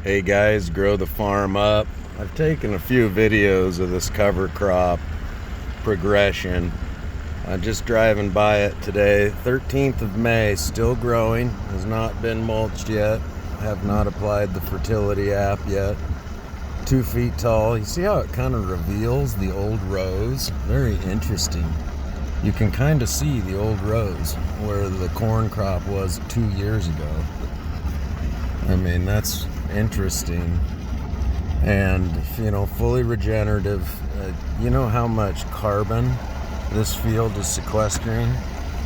Hey guys, grow the farm up. I've taken a few videos of this cover crop progression. I'm just driving by it today. 13th of May, still growing, has not been mulched yet. Have not applied the fertility app yet. 2 feet tall. You see how it kind of reveals the old rows? Very interesting. You can kind of see the old rows where the corn crop was 2 years ago. I mean, that's interesting. And fully regenerative. You know how much carbon this field is sequestering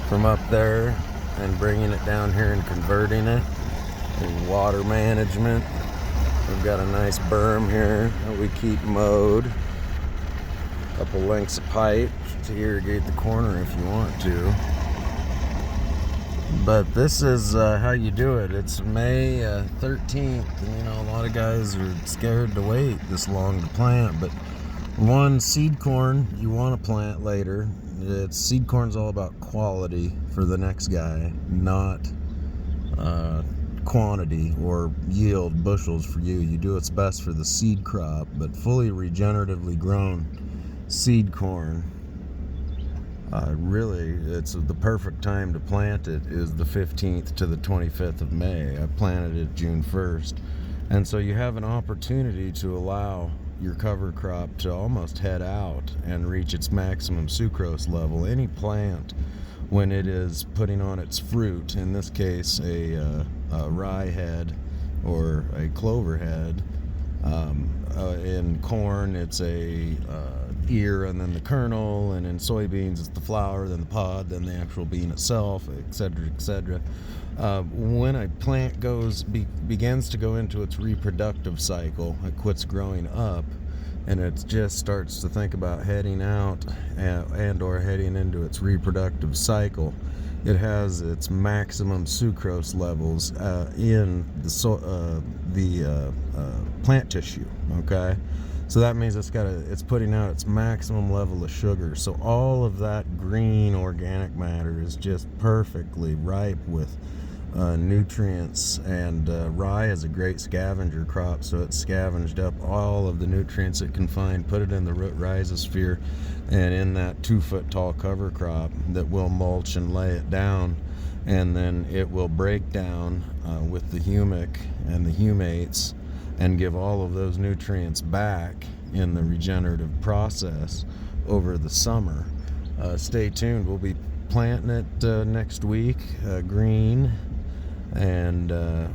from up there and bringing it down here and converting it. And water management. We've got a nice berm here that we keep mowed. A couple lengths of pipe to irrigate the corner if you want to. But this is how you do it. It's May 13th, and a lot of guys are scared to wait this long to plant. But one, seed corn you want to plant later. Seed corn's all about quality for the next guy, not quantity or yield bushels for you. You do what's best for the seed crop, but fully regeneratively grown seed corn, really, it's the perfect time to plant it is the 15th to the 25th of May. I planted it June 1st. And so you have an opportunity to allow your cover crop to almost head out and reach its maximum sucrose level. Any plant, when it is putting on its fruit, in this case a rye head or a clover head, in corn it's a ear and then the kernel, and in soybeans it's the flower, then the pod, then the actual bean itself, etc., etc. When a plant begins to go into its reproductive cycle, it quits growing up and it just starts to think about heading out and or heading into its reproductive cycle, it has its maximum sucrose levels in the plant tissue. Okay, so that means it's putting out its maximum level of sugar. So all of that green organic matter is just perfectly ripe with nutrients, and rye is a great scavenger crop, so it's scavenged up all of the nutrients it can find, put it in the root rhizosphere, and in that 2 foot tall cover crop that will mulch and lay it down, and then it will break down with the humic and the humates and give all of those nutrients back in the regenerative process over the summer. Stay tuned. We'll be planting it next week, green, and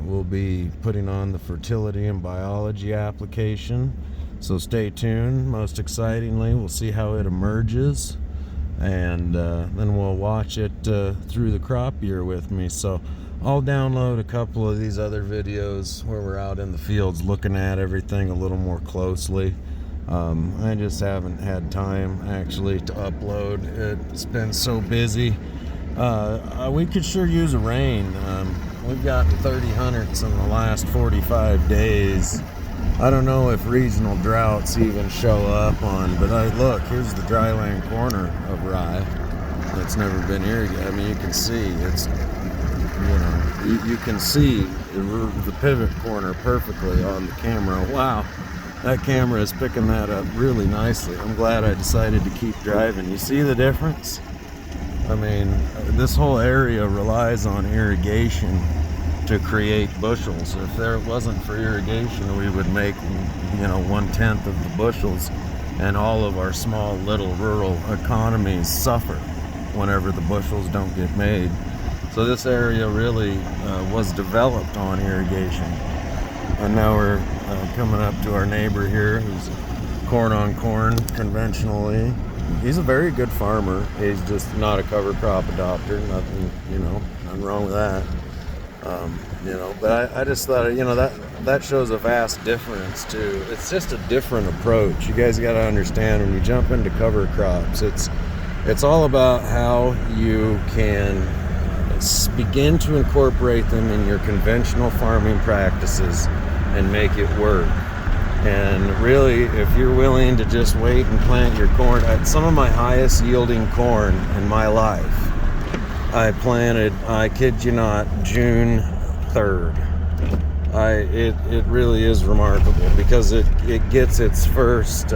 we'll be putting on the fertility and biology application. So stay tuned. Most excitingly, we'll see how it emerges, and then we'll watch it through the crop year with me. So I'll download a couple of these other videos where we're out in the fields looking at everything a little more closely. I just haven't had time actually to upload. It's been so busy. We could sure use a rain. We've got 30 hundredths in the last 45 days. I don't know if regional droughts even show up on, but look, here's the dryland corner of rye that's never been irrigated. I mean, you can see it's, you can see the pivot corner perfectly on the camera. Wow, that camera is picking that up really nicely. I'm glad I decided to keep driving. You see the difference? I mean, this whole area relies on irrigation to create bushels. If there wasn't for irrigation, we would make 1/10 of the bushels, and all of our small little rural economies suffer whenever the bushels don't get made. So this area really was developed on irrigation. And now we're coming up to our neighbor here who's corn on corn conventionally. He's a very good farmer. He's just not a cover crop adopter. Nothing wrong with that. But I just thought, that shows a vast difference too. It's just a different approach. You guys got to understand, when you jump into cover crops, it's all about how you can begin to incorporate them in your conventional farming practices and make it work. And really, if you're willing to just wait and plant your corn, some of my highest yielding corn in my life, I planted, I kid you not, June 3rd. It really is remarkable, because it gets its first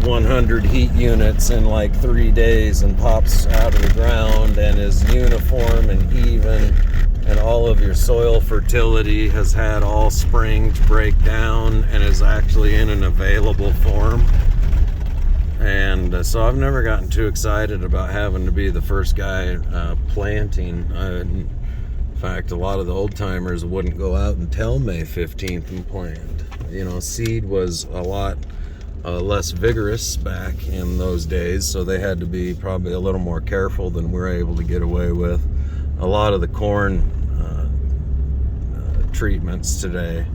100 heat units in like 3 days and pops out of the ground and is uniform and even, and all of your soil fertility has had all spring to break down and is actually in an available form. And so I've never gotten too excited about having to be the first guy planting. In fact, a lot of the old timers wouldn't go out until May 15th and plant. You know, seed was a lot less vigorous back in those days, so they had to be probably a little more careful than we're able to get away with. A lot of the corn treatments today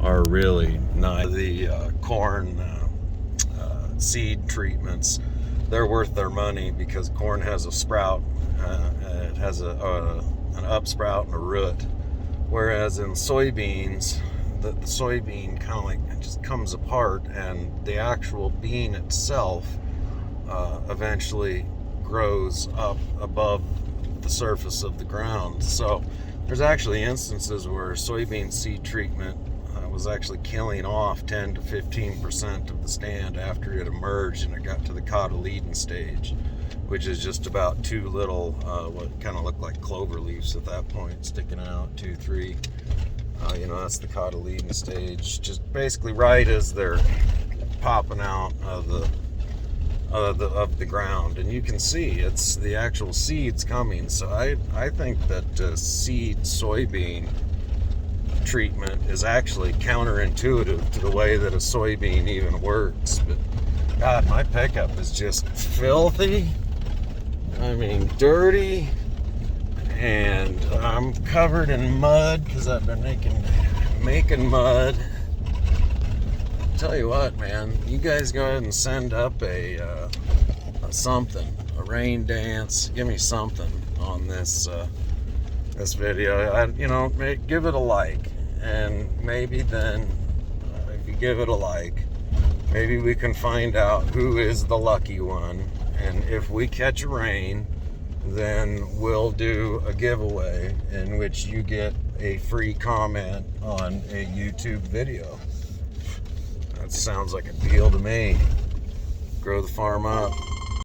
are really not the corn seed treatments. They're worth their money, because corn has a sprout, it has an upsprout and a root, whereas in soybeans, the soybean kind of like just comes apart, and the actual bean itself eventually grows up above the surface of the ground. So there's actually instances where soybean seed treatment was actually killing off 10 to 15% of the stand after it emerged and it got to the cotyledon stage, which is just about two little what kind of look like clover leaves at that point sticking out, 2, 3. You know, that's the cotyledon stage, just basically right as they're popping out of the ground, and you can see it's the actual seeds coming. So I think that seed soybean treatment is actually counterintuitive to the way that a soybean even works. But God, my pickup is just filthy. I mean, dirty. And I'm covered in mud because I've been making mud. Tell you what, man, you guys go ahead and send up a something, a rain dance. Give me something on this this video. Give it a like, and maybe then, if you give it a like, maybe we can find out who is the lucky one. And if we catch a rain, then we'll do a giveaway in which you get a free comment on a YouTube video. That sounds like a deal to me. Grow the farm up.